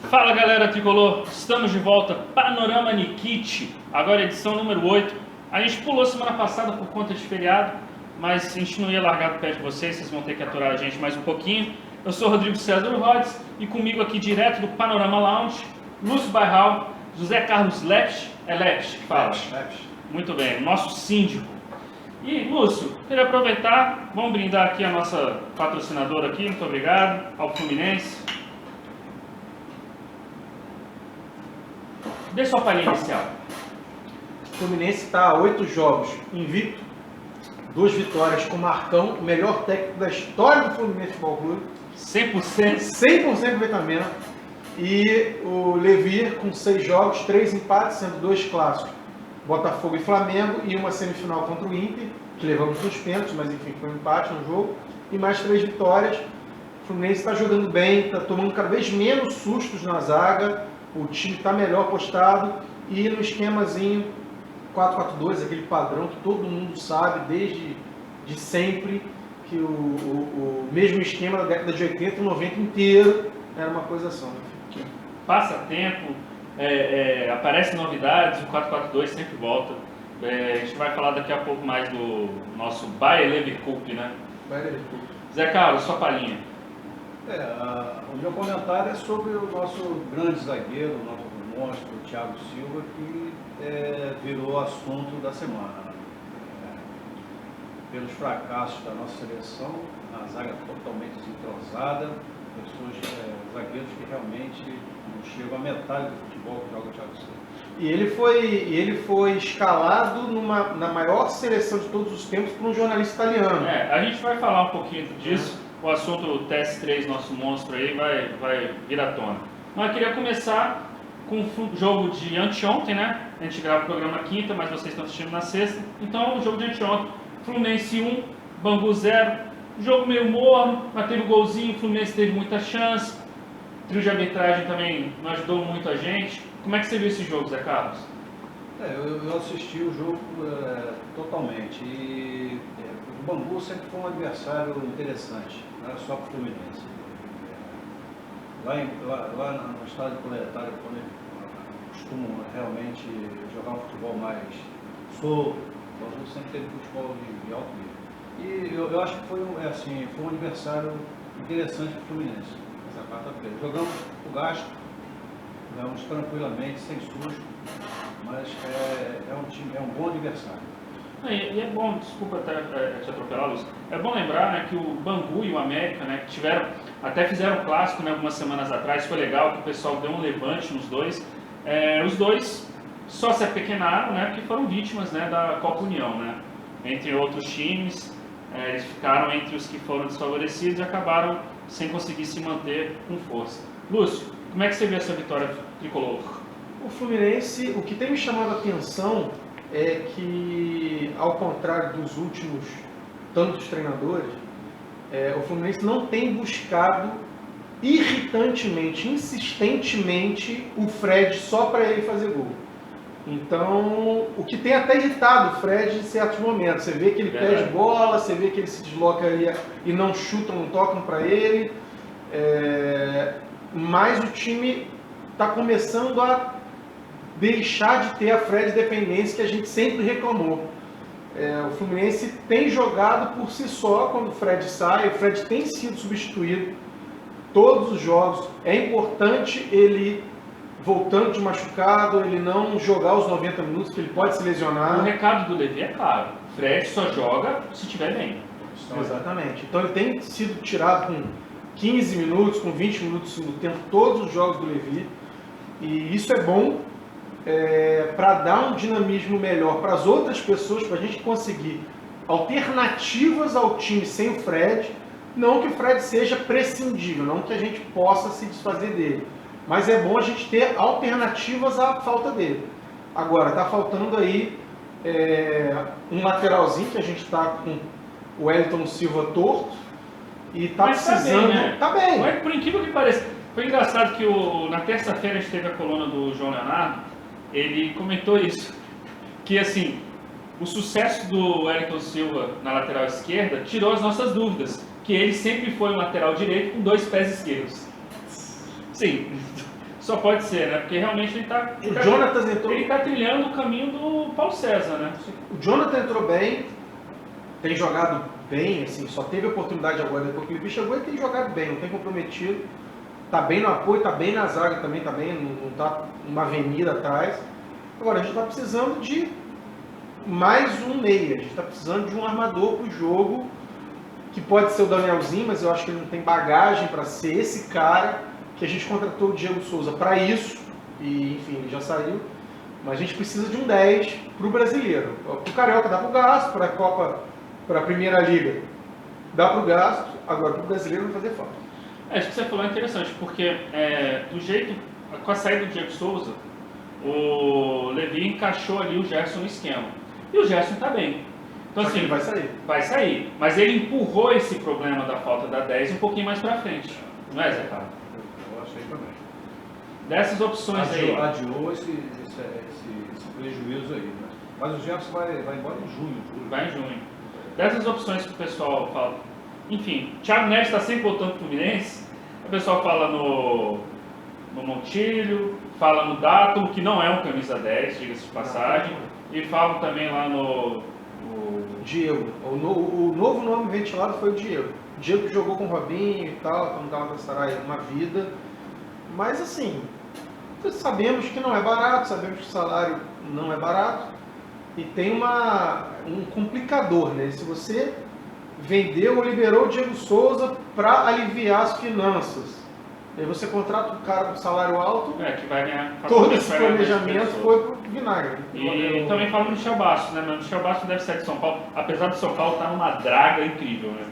Fala galera tricolor, estamos de volta, Panorama Nikit, agora edição número 8. A gente pulou semana passada por conta de feriado, mas a gente não ia largar do pé de vocês vão ter que aturar a gente mais um pouquinho. Eu sou Rodrigo César Rhodes e comigo aqui direto do Panorama Lounge, Lúcio Bairral, José Carlos Lepsch, é Lepsch que fala? Lepsch. Muito bem, o nosso síndico. E Lúcio, queria aproveitar, vamos brindar aqui a nossa patrocinadora aqui, muito obrigado, ao Fluminense. Dê sua palhinha inicial. O Fluminense está a 8 jogos invicto, 2 vitórias com o Marcão, o melhor técnico da história do Fluminense Futebol Clube. 100%. 100% de aproveitamento. E o Levi com 6 jogos, 3 empates, sendo 2 clássicos. Botafogo e Flamengo e uma semifinal contra o Inter, que levamos nos pênaltis, mas enfim, foi um empate no jogo. E mais 3 vitórias. O Fluminense está jogando bem, está tomando cada vez menos sustos na zaga. O time está melhor postado e no esquemazinho 4-4-2, aquele padrão que todo mundo sabe desde de sempre, que o mesmo esquema da década de 80 e 90 inteiro era uma coisa só. Passa tempo, aparecem novidades, o 4-4-2 sempre volta. A gente vai falar daqui a pouco mais do nosso Bayer Leverkusen, né? Bayer Leverkusen. Zé Carlos, sua palhinha. O meu comentário é sobre o nosso grande zagueiro, o nosso monstro, o Thiago Silva, que virou assunto da semana. Pelos fracassos da nossa seleção, a zaga totalmente desentrosada, zagueiros que realmente não chegam à metade do futebol que joga o Thiago Silva. E ele foi escalado na maior seleção de todos os tempos por um jornalista italiano. A gente vai falar um pouquinho disso. O assunto TS3, nosso monstro aí, vai vir à tona. Mas eu queria começar com o jogo de anteontem, né? A gente grava o programa quinta, mas vocês estão assistindo na sexta. Então, o jogo de anteontem, Fluminense 1, Bangu 0. Jogo meio morno, mas teve golzinho, o Fluminense teve muita chance. O trio de arbitragem também não ajudou muito a gente. Como é que você viu esse jogo, Zé Carlos? Eu assisti o jogo totalmente. E o Bangu sempre foi um adversário interessante, não era só para o Fluminense. Lá no estádio Planetário, quando eles costumam realmente jogar um futebol mais solto, o Bangu sempre teve futebol de alto nível. E eu acho que foi um adversário interessante para o Fluminense, essa quarta-feira. Jogamos o gasto, jogamos tranquilamente, sem susto, mas é um bom adversário. E é bom, desculpa te atropelar, Lúcio, é bom lembrar, né, que o Bangu e o América, né, que até fizeram um clássico, né, algumas semanas atrás, foi legal que o pessoal deu um levante nos dois. Os dois só se apequenaram, né, porque foram vítimas, né, da Copa União, né, entre outros times, eles ficaram entre os que foram desfavorecidos e acabaram sem conseguir se manter com força. Lúcio, como é que você viu essa vitória tricolor? O Fluminense, o que tem me chamado a atenção é que, ao contrário dos últimos tantos treinadores, o Fluminense não tem buscado irritantemente, insistentemente, o Fred só para ele fazer gol. Então, o que tem até irritado o Fred em certos momentos. Você vê que ele perde bola, você vê que ele se desloca ali e não chutam, não tocam para ele. Mas o time está começando a deixar de ter a Fred dependência que a gente sempre reclamou. O Fluminense tem jogado por si só quando o Fred sai, o Fred tem sido substituído todos os jogos. É importante ele, voltando de machucado, ele não jogar os 90 minutos, que ele pode se lesionar. O recado do Levi é claro, Fred só joga se estiver bem. Exatamente. Então ele tem sido tirado com 15 minutos, com 20 minutos no tempo, todos os jogos do Levi. E isso é bom para dar um dinamismo melhor para as outras pessoas, para a gente conseguir alternativas ao time sem o Fred. Não que o Fred seja prescindível, não que a gente possa se desfazer dele. Mas é bom a gente ter alternativas à falta dele. Agora, está faltando aí um lateralzinho, que a gente está com o Wellington Silva torto. E está precisando... Tá bem, né? Tá bem. Mas, por incrível que pareça, foi engraçado que na terça-feira a gente teve a coluna do João Leonardo, ele comentou isso, que assim, o sucesso do Wellington Silva na lateral esquerda tirou as nossas dúvidas, que ele sempre foi um lateral direito com 2 pés esquerdos. Sim, Só pode ser, né? Porque realmente ele está O Jonathan entrou... ele tá trilhando o caminho do Paulo César, né? O Jonathan entrou bem, tem jogado bem, assim, só teve oportunidade agora depois que o Levi chegou e tem jogado bem, não tem comprometido. Tá bem no apoio, tá bem na zaga também, tá bem, não tá uma avenida atrás. Agora, a gente tá precisando de mais um meia, a gente tá precisando de um armador pro jogo, que pode ser o Danielzinho, mas eu acho que ele não tem bagagem para ser esse cara, que a gente contratou o Diego Souza para isso, e enfim, ele já saiu. Mas a gente precisa de um 10 pro brasileiro. Pro Carioca dá pro gasto, pra Copa, pra Primeira Liga dá pro gasto, agora pro brasileiro vai fazer falta. Acho que você falou é interessante, porque do jeito, com a saída do Diego Souza, o Levi encaixou ali o Gerson no esquema. E o Gerson tá bem. Então, Só que assim, ele vai sair. Vai sair. Mas ele empurrou esse problema da falta da 10 um pouquinho mais pra frente. Não é, Zé Carlos? Eu achei também. Dessas opções aí. Adiou esse prejuízo aí, né? Mas o Gerson vai embora em junho. Vai em junho. Dessas opções que o pessoal fala. Enfim, Thiago Neves está sempre voltando pro Fluminense. O pessoal fala no Montilho, fala no Dato, que não é um camisa 10, diga-se de passagem. E falam também lá no Diego. O novo nome ventilado foi o Diego. O Diego que jogou com o Robinho e tal, então dava Galatasaray uma vida. Mas assim, sabemos que não é barato, sabemos que o salário não é barato. E tem um complicador, né? Se você vendeu ou liberou o Diego Souza para aliviar as finanças, aí você contrata um cara com salário alto, que vai ganhar. todo esse planejamento foi pro vinagre. E também fala no Michel Bastos, né? Mas o Michel Bastos deve sair de São Paulo, apesar do São Paulo estar numa draga incrível, né?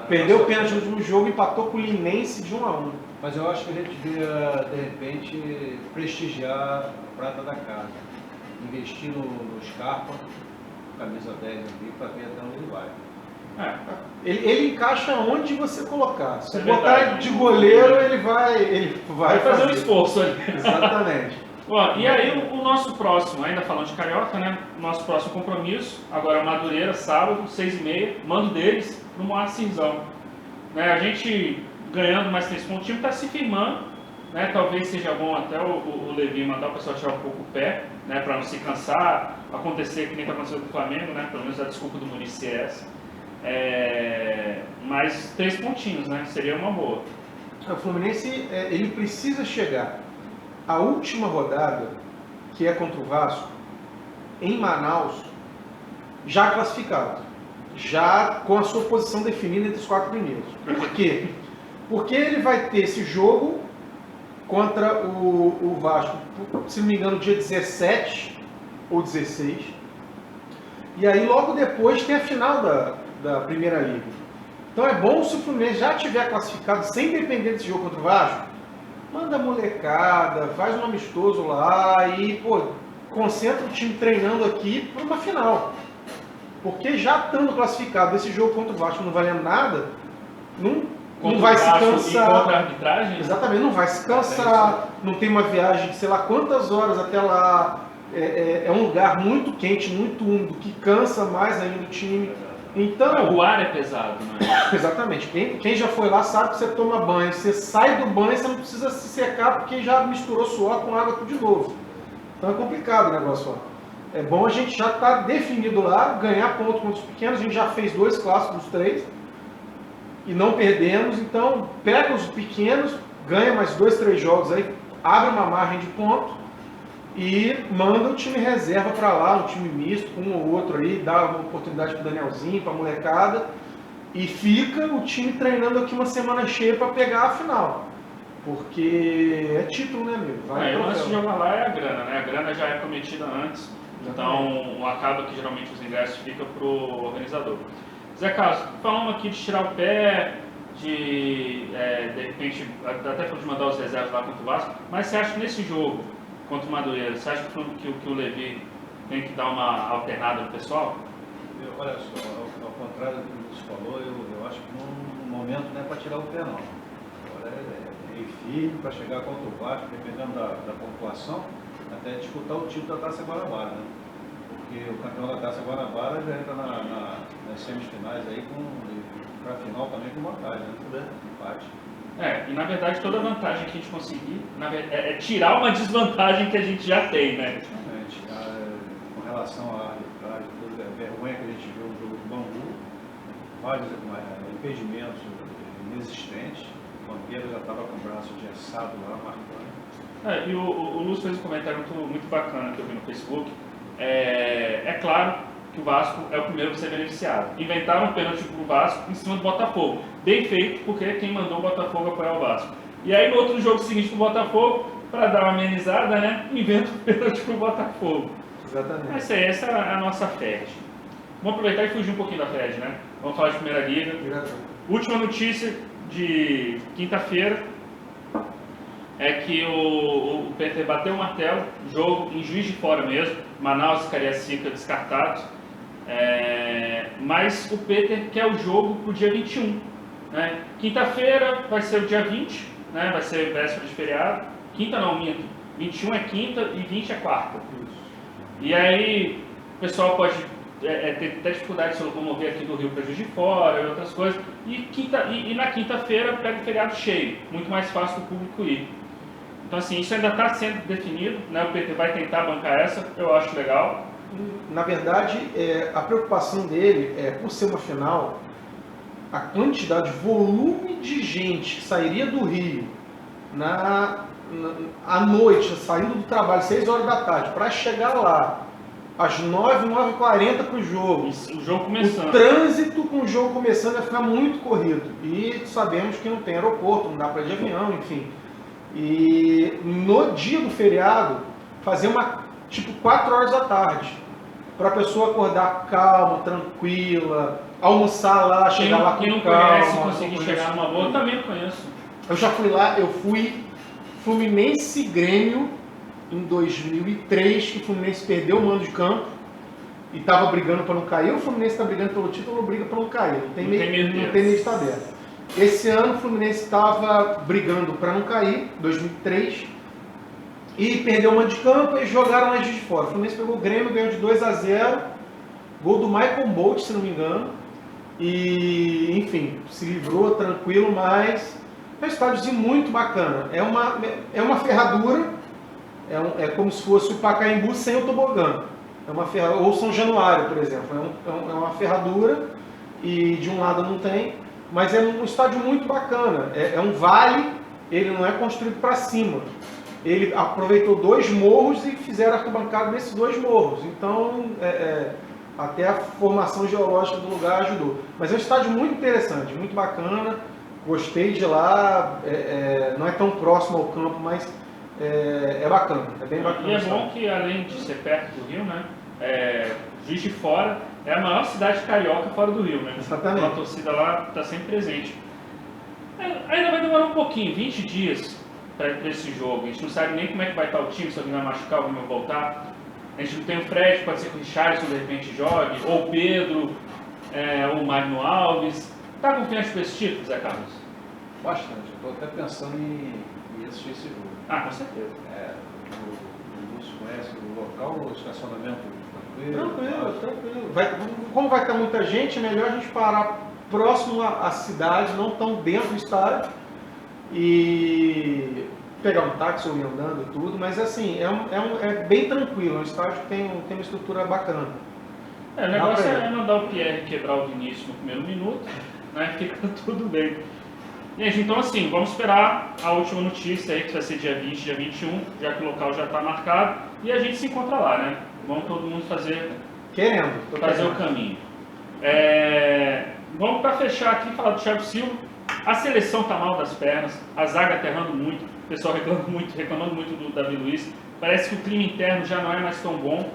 Perdeu o pênalti no último jogo e empatou com o Linense de 1-1. Mas eu acho que a gente devia, de repente, prestigiar a prata da casa. Investir no Scarpa, camisa 10 ali, para ver até onde ele vai. Ele encaixa onde você colocar. Se verdade. botar de goleiro, ele vai fazer um esforço ali. Exatamente. Bom, e aí o nosso próximo, ainda falando de Carioca, né? Nosso próximo compromisso, agora Madureira, sábado, 6h30, mando deles pro Moacirzão. Né? A gente ganhando mais 3 pontos, o time está se firmando, né? Talvez seja bom até o Levi mandar o pessoal tirar um pouco o pé, né? Para não se cansar, acontecer que nem está acontecendo com o Flamengo, né? Pelo menos a desculpa do Muricy é essa. Mas 3 pontinhos, né? Seria uma boa. O Fluminense ele precisa chegar à última rodada, que é contra o Vasco, em Manaus, já classificado, já com a sua posição definida entre os 4 primeiros. Por quê? Porque ele vai ter esse jogo contra o Vasco, se não me engano, dia 17 ou 16. E aí logo depois tem a final da Primeira Liga. Então é bom se o Fluminense já tiver classificado sem depender desse jogo contra o Vasco, manda a molecada, faz um amistoso lá e concentra o time treinando aqui para uma final. Porque já estando classificado esse jogo contra o Vasco não valendo nada, não vai se cansar. E contra a arbitragem? Exatamente, não vai se cansar, não tem uma viagem de sei lá quantas horas até lá. É um lugar muito quente, muito úmido, que cansa mais ainda o time. Então, o ar é pesado, né? Exatamente. Quem já foi lá sabe que você toma banho, você sai do banho, você não precisa se secar porque já misturou suor com água tudo de novo. Então é complicado o negócio lá. É bom a gente já estar definido lá, ganhar ponto contra os pequenos. A gente já fez 2 clássicos dos 3 e não perdemos. Então pega os pequenos, ganha mais 2, 3 jogos aí, abre uma margem de ponto e manda o time reserva para lá, um time misto, com um ou outro aí, dá uma oportunidade para o Danielzinho, para a molecada, e fica o time treinando aqui uma semana cheia para pegar a final. Porque é título, né, meu? O lance de jogar lá é a grana, né? A grana já é prometida antes, então acaba que geralmente os ingressos ficam para o organizador. Zé Carlos, falamos aqui de tirar o pé, de repente, até de mandar os reservas lá contra o Vasco, mas você acha que nesse jogo contra o Madureira, você acha que o Levi tem que dar uma alternada no pessoal? Olha só, ao contrário do que o Luiz falou, eu acho que no momento não é para tirar o pé não. Agora é meio firme para chegar contra o Vasco, dependendo da pontuação, até disputar o título da Taça Guanabara, né? Porque o campeão da Taça Guanabara já entra nas semifinais aí para a final também com vantagem, né? Empate. E na verdade toda vantagem que a gente conseguir é tirar uma desvantagem que a gente já tem, né? Justamente. Com relação à arbitragem, toda a vergonha que a gente viu no jogo do Bangu, vários impedimentos inexistentes, o Bangueira já estava com o braço engessado lá, marcando. E o Lúcio fez um comentário muito bacana que eu vi no Facebook. É claro que o Vasco é o primeiro a ser beneficiado. Inventaram um pênalti pro Vasco em cima do Botafogo. Bem feito, porque quem mandou o Botafogo apoiar o Vasco. E aí no outro jogo seguinte pro Botafogo, para dar uma amenizada, né, inventa um pênalti pro Botafogo. Exatamente. Mas essa é a nossa FED. Vamos aproveitar e fugir um pouquinho da FED, né? Vamos falar de Primeira Liga. Última notícia de quinta-feira é que o Peter bateu o martelo, jogo em Juiz de Fora mesmo, Manaus e Cariacica descartados, mas o Peter quer o jogo para o dia 21. Né? Quinta-feira vai ser o dia 20, né? Vai ser véspera de feriado, quinta não, minto, 21 é quinta e 20 é quarta. E aí o pessoal pode ter até dificuldade de se locomover aqui do Rio para Juiz de Fora e outras coisas, e na quinta-feira pega o feriado cheio, muito mais fácil do público ir. Então assim, isso ainda está sendo definido, né? O PT vai tentar bancar essa, eu acho legal. Na verdade, a preocupação dele é, por ser uma final, a quantidade, volume de gente que sairia do Rio à noite, saindo do trabalho, 6 horas da tarde, para chegar lá às 9h40 para o jogo. O jogo começando. O trânsito com o jogo começando vai ficar muito corrido. E sabemos que não tem aeroporto, não dá para ir de avião, enfim. E no dia do feriado, fazer tipo 4 horas da tarde, para a pessoa acordar calma, tranquila, almoçar lá, chegar lá com calma. Quem não conhece, conseguir chegar numa boa, eu também não conheço. Eu já fui lá, eu fui Fluminense e Grêmio em 2003, que o Fluminense perdeu o mando de campo e estava brigando para não cair. O Fluminense está brigando pelo título, não briga para não cair, não tem meio de tabela. Esse ano o Fluminense estava brigando para não cair, 2003, e perdeu o mando de campo e jogaram lá de fora. O Fluminense pegou o Grêmio, ganhou de 2-0, gol do Michael Bolt, se não me engano, e enfim, se livrou tranquilo, mas é um estádiozinho muito bacana. É uma ferradura, é como se fosse o Pacaembu sem o tobogã. É uma ferradura, ou São Januário, por exemplo, é uma ferradura e de um lado não tem. Mas é um estádio muito bacana, é um vale, ele não é construído para cima. Ele aproveitou 2 morros e fizeram arquibancada nesses 2 morros. Então, até a formação geológica do lugar ajudou. Mas é um estádio muito interessante, muito bacana, gostei de lá, não é tão próximo ao campo, mas é bacana, é bem bacana. E é bom que, além de ser perto do Rio, né, Juiz de Fora é a maior cidade carioca fora do Rio, né? Exatamente. A torcida lá está sempre presente. Ainda vai demorar um pouquinho, 20 dias para esse jogo. A gente não sabe nem como é que vai estar o time, se alguém vai machucar, alguém vai voltar. A gente não tem o Fred, pode ser que o Richarlison de repente jogue, ou o Pedro, ou o Magno Alves. Tá confiante com esse título, Zé Carlos? Bastante. Eu estou até pensando em assistir esse jogo. Com certeza. O Lúcio conhece o local, o estacionamento. Tranquilo. Como vai ter muita gente, é melhor a gente parar próximo à cidade, não tão dentro do estádio, e pegar um táxi ou ir andando e tudo, mas assim, é bem tranquilo, é um estádio que tem uma estrutura bacana. O negócio é mandar o Pierre quebrar o Vinícius no primeiro minuto, né? Fica tudo bem. Gente, então assim, vamos esperar a última notícia aí, que vai ser dia 20, dia 21, já que o local já está marcado, e a gente se encontra lá, né? Vamos todo mundo fazer o caminho. Vamos para fechar aqui, falar do Thiago Silva. A seleção está mal das pernas, a zaga está errando muito, o pessoal reclamando muito do Davi Luiz. Parece que o clima interno já não é mais tão bom.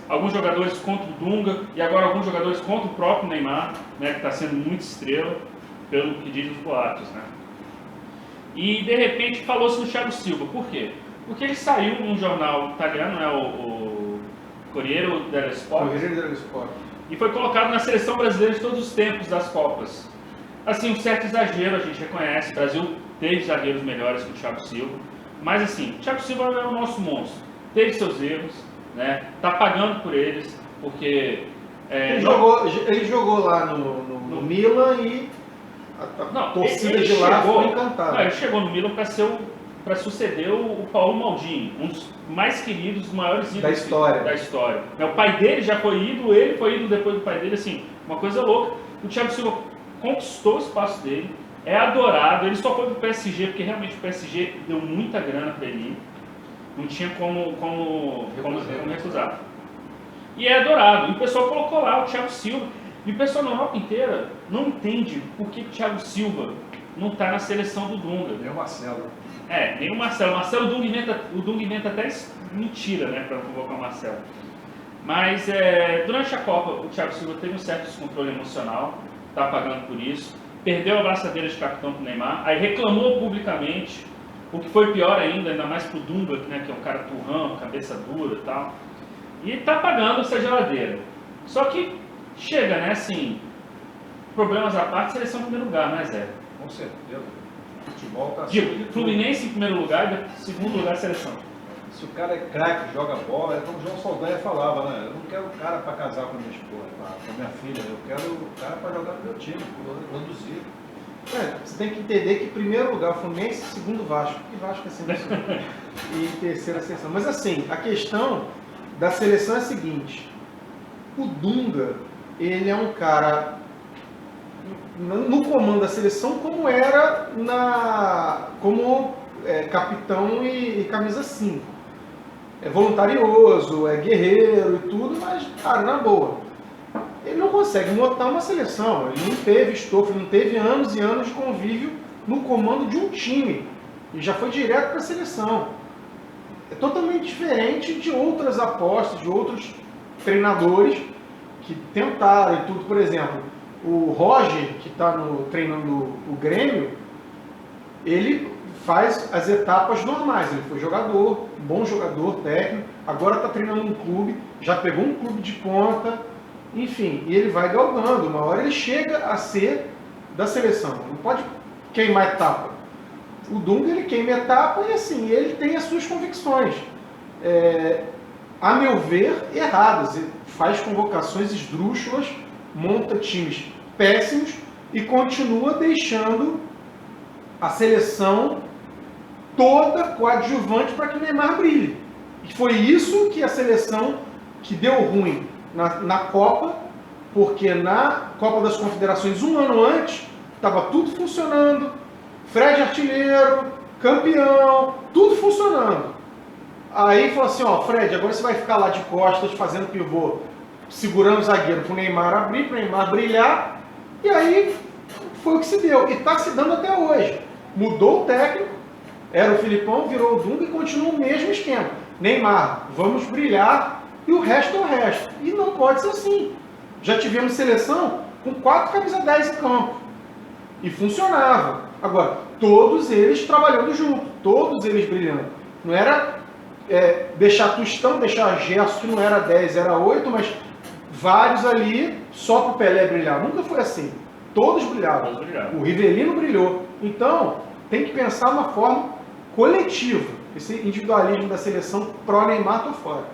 Alguns jogadores contra o Dunga e agora alguns jogadores contra o próprio Neymar, né, que está sendo muito estrela, pelo que diz os boatos, né? E de repente falou-se no Thiago Silva. Por quê? Porque ele saiu num jornal italiano, né, o Corriere dello Sport, e foi colocado na seleção brasileira de todos os tempos das Copas. Assim, um certo exagero, a gente reconhece. O Brasil teve zagueiros melhores que o Thiago Silva, mas assim, o Thiago Silva é o nosso monstro. Teve seus erros, né? Tá pagando por eles, porque ele jogou lá no Milan e A torcida de lá foi encantada. Não, ele chegou no Milan para suceder o Paulo Maldini, um dos mais queridos, dos maiores ídolos da história. O pai dele já foi ídolo, ele foi ídolo depois do pai dele, assim, uma coisa louca. O Thiago Silva conquistou o espaço dele, é adorado, ele só foi pro PSG porque realmente o PSG deu muita grana para ele ir, não tinha como recusar. E é adorado, e o pessoal colocou lá o Thiago Silva, e o pessoal na Europa inteira não entende por que o Thiago Silva não está na seleção do Dunga. Nem o Marcelo. Nem o Marcelo. O Dunga inventa até mentira, né, para convocar o Marcelo. Mas durante a Copa, o Thiago Silva teve um certo descontrole emocional, está pagando por isso, perdeu a abraçadeira de capitão com o Neymar, aí reclamou publicamente, o que foi pior ainda mais pro Dunga, né, que é um cara turrão, cabeça dura e tal, e está pagando essa geladeira. Só que chega, né, assim, problemas à parte, seleção em primeiro lugar, né, Zé? Com certeza. O futebol está Fluminense em primeiro lugar e segundo lugar seleção. Se o cara é craque, joga bola, é como o João Saldanha falava, né? Eu não quero o cara para casar com a minha esposa, com a minha filha, eu quero o cara para jogar no meu time, produzir. Você tem que entender que em primeiro lugar o Fluminense, segundo o Vasco, e Vasco é sempre segundo, e terceira seleção. Mas assim, a questão da seleção é a seguinte, o Dunga, ele é um cara no comando da seleção como era como capitão e camisa 5. É voluntarioso, é guerreiro e tudo, mas, cara, na boa. Ele não consegue montar uma seleção, ele não teve estofo, não teve anos e anos de convívio no comando de um time. E já foi direto para a seleção. É totalmente diferente de outras apostas, de outros treinadores que tentaram e tudo. Por exemplo, o Roger, que está treinando o Grêmio, ele faz as etapas normais. Ele foi jogador, bom jogador, técnico, agora está treinando um clube, já pegou um clube de ponta, enfim, e ele vai galgando. Uma hora ele chega a ser da seleção, não pode queimar etapa. O Dunga, ele queima etapa e assim, ele tem as suas convicções. A meu ver, erradas. Ele faz convocações esdrúxulas, monta times péssimos e continua deixando a seleção toda coadjuvante para que o Neymar brilhe. E foi isso que a seleção que deu ruim na Copa, porque na Copa das Confederações, um ano antes, estava tudo funcionando, Fred artilheiro, campeão, tudo funcionando. Aí falou assim, Fred, agora você vai ficar lá de costas, fazendo pivô, segurando o zagueiro para o Neymar abrir, para o Neymar brilhar, e aí foi o que se deu, e está se dando até hoje. Mudou o técnico, era o Filipão, virou o Dunga e continua o mesmo esquema. Neymar, vamos brilhar, e o resto é o resto. E não pode ser assim. Já tivemos seleção com 4 camisa 10 em campo, e funcionava. Agora, todos eles trabalhando junto, todos eles brilhando. Não era deixar Tostão, deixar Gerson, que não era 10, era 8, mas vários ali só para o Pelé brilhar. Nunca foi assim. Todos brilhavam. O Rivelino brilhou. Então, tem que pensar uma forma coletiva. Esse individualismo da seleção pró-Neymar, tô fora.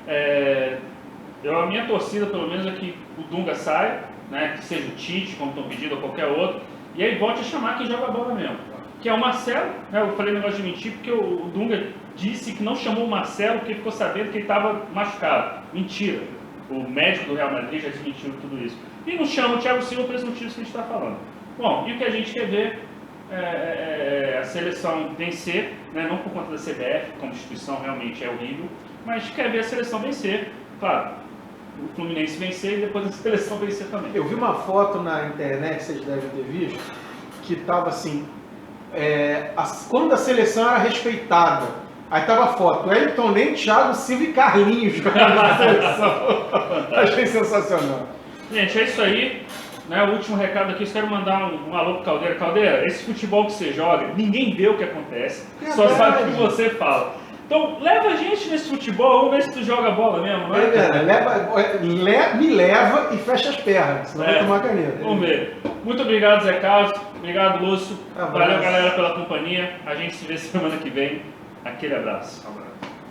A minha torcida, pelo menos, é que o Dunga saia, né, que seja o Tite, como estão pedindo, ou qualquer outro, e aí volte a chamar quem joga bola mesmo. Que é o Marcelo, né, eu falei negócio de mentir, porque o Dunga disse que não chamou o Marcelo porque ficou sabendo que ele estava machucado. Mentira. O médico do Real Madrid já desmentiu tudo isso. E não chama o Thiago Silva por esses motivos que a gente está falando. Bom, e o que a gente quer ver é a seleção vencer, né, não por conta da CBF, como instituição realmente é horrível, mas quer ver a seleção vencer. Claro, o Fluminense vencer e depois a seleção vencer também. Eu vi uma foto na internet, vocês devem ter visto, que estava assim, quando a seleção era respeitada, aí estava a foto, Wellington Nem, Thiago Silva e Carlinhos jogando na seleção. Achei sensacional. Gente, é isso aí. Né, o último recado aqui, eu quero mandar um alô pro Caldeira. Caldeira, esse futebol que você joga, ninguém vê o que acontece, só sabe o que você fala. Então, leva a gente nesse futebol, vamos ver se tu joga bola mesmo, não é? Me leva e fecha as pernas, senão vai tomar caneta. Vamos ver. Muito obrigado, Zé Carlos. Obrigado, Lúcio. Valeu, galera, pela companhia. A gente se vê semana que vem. Aquele abraço.